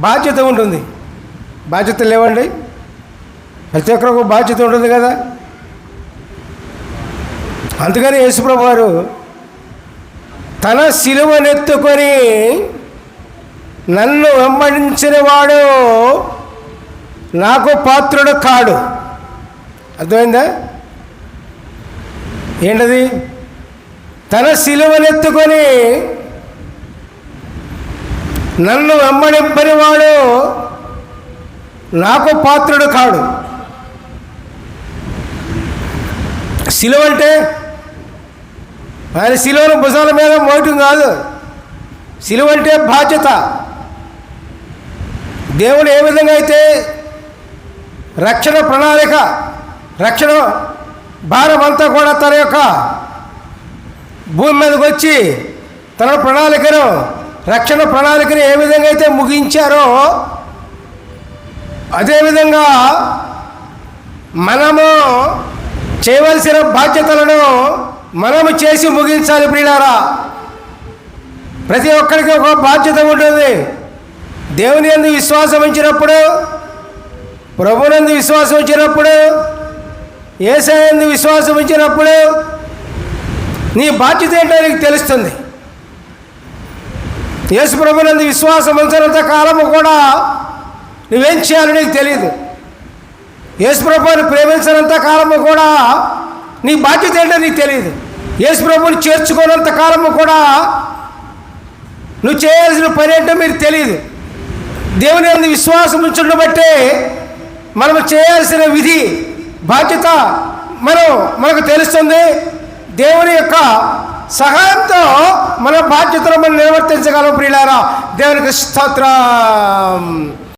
బాధ్యత ఉంటుంది. బాధ్యత లేవండి? ప్రతి ఒక్కరికి బాధ్యత ఉంటుంది కదా. అందుకని యేసుప్రభు వారు తన సిలువనెత్తుకొని నన్ను వెంబడించిన వాడు నాకు పాత్రుడు కాడు. అర్థమైందా? ఏంటది? తన సిలువనెత్తుకొని నన్ను వెంబడింపని వాడు నాకు పాత్రుడు కాడు. సిలువ అంటే ఆయన సిలువను భుజాల మీద మోయటం కాదు. సిలువ అంటే బాధ్యత. దేవుడు ఏ విధంగా అయితే రక్షణ ప్రణాళిక, రక్షణ భారం అంతా కూడా తన యొక్క భూమి మీదకి వచ్చి తన ప్రణాళికను, రక్షణ ప్రణాళికను ఏ విధంగా అయితే ముగించారో అదేవిధంగా మనము చేయవలసిన బాధ్యతలను మనము చేసి ముగించాలి. ప్రియులారా, ప్రతి ఒక్కరికి ఒక బాధ్యత ఉంటుంది. దేవుని యందు విశ్వాసం ఉంచినప్పుడు, ప్రభునందు విశ్వాసం ఉంచినప్పుడు, యేసయ్య యందు విశ్వాసం ఉంచినప్పుడు నీ బాధ్యత ఏంటో నీకు తెలుస్తుంది. యేసు ప్రభునందు విశ్వాసం ఉంచినంత కాలము కూడా నువ్వేం చేయాలో నీకు తెలియదు. యేసు ప్రభువుని ప్రేమించినంత కాలము కూడా నీ బాధ్యత ఏంటో నీకు తెలియదు. యేసు ప్రభువుని చేర్చుకోనంత కాలము కూడా నువ్వు చేయాల్సిన పని ఏంటో మీకు తెలియదు. దేవుని యందు విశ్వాసం ఉంచడం బట్టే మనము చేయాల్సిన విధి, బాధ్యత మనకు తెలుస్తుంది. దేవుని యొక్క సహాయంతో మన బాధ్యతను మనం నిర్వర్తించగలం. ప్రియులారా, దేవునికి స్తోత్రం.